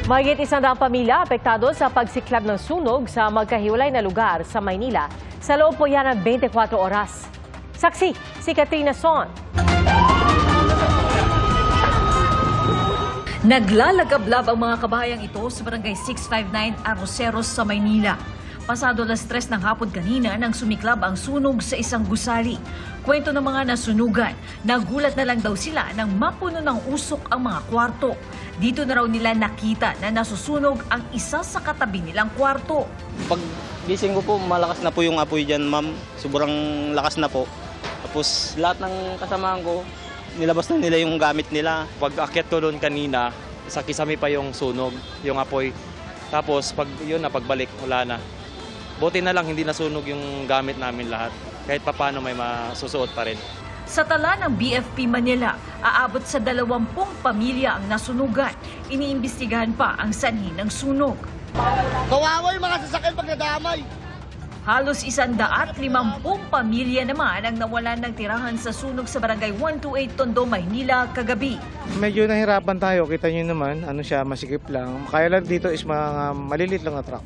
Mahigit 100 pamilya apektado sa pagsiklab ng sunog sa magkahiwalay na lugar sa Maynila sa loob po yan ng 24 oras. Saksi, si Katrina Son. Naglalagablab ang mga kabayang ito sa barangay 659 Arroceros sa Maynila. Pasado alas 3 ng hapon kanina nang sumiklab ang sunog sa isang gusali. Kwento ng mga nasunugan, nagulat na lang daw sila nang mapuno ng usok ang mga kwarto. Dito na raw nila nakita na nasusunog ang isa sa katabi nilang kwarto. Pag gising ko po, malakas na po yung apoy dyan, ma'am. Sobrang lakas na po. Tapos lahat ng kasamahan ko, nilabas na nila yung gamit nila. Pag akyat ko doon kanina, sa kisame pa yung sunog, yung apoy. Tapos pag yun na, pagbalik, wala na. Buti na lang hindi nasunog yung gamit namin lahat. Kahit papaano may masusuot pa rin. Sa tala ng BFP Manila, aabot sa 20 pamilya ang nasunugan. Iniimbestigahan pa ang sanhi ng sunog. Kawawa yung mga sasakyan pag nadamay. Halos 150 pamilya naman ang nawalan ng tirahan sa sunog sa barangay 128 Tondo, Maynila kagabi. Medyo nahirapan tayo. Kita nyo naman, masikip lang. Kaya lang dito is mga malilit lang na truck.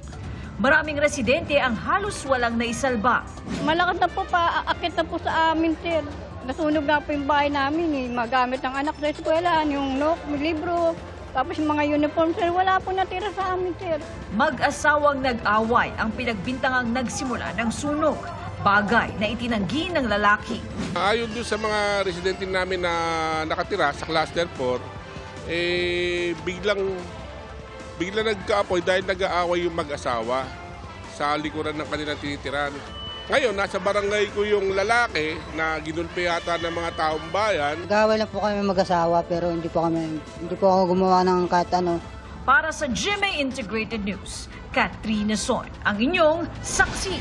Maraming residente ang halos walang naisalba. Malakas na po paakit na po sa amin, sir. Nasunog na po yung bahay namin, magamit ng anak sa eskwela, yung libro, tapos yung mga uniform, sir, wala po natira sa amin, sir. Mag-asawang nag-away ang pinagbintangang nagsimula ng sunog. Bagay na itinanggi ng lalaki. Ayon doon sa mga residente namin na nakatira sa Cluster 4, biglang nagka-apoy dahil nag-aaway yung mag-asawa sa likuran ng kanilang tinitiran. Ngayon, nasa barangay ko yung lalaki na ginulpi yata ng mga taong bayan. Nag-aaway lang po kami mag-asawa pero hindi po ako gumawa ng kahit ano. Para sa GMA Integrated News, Katrina Son, ang inyong saksi.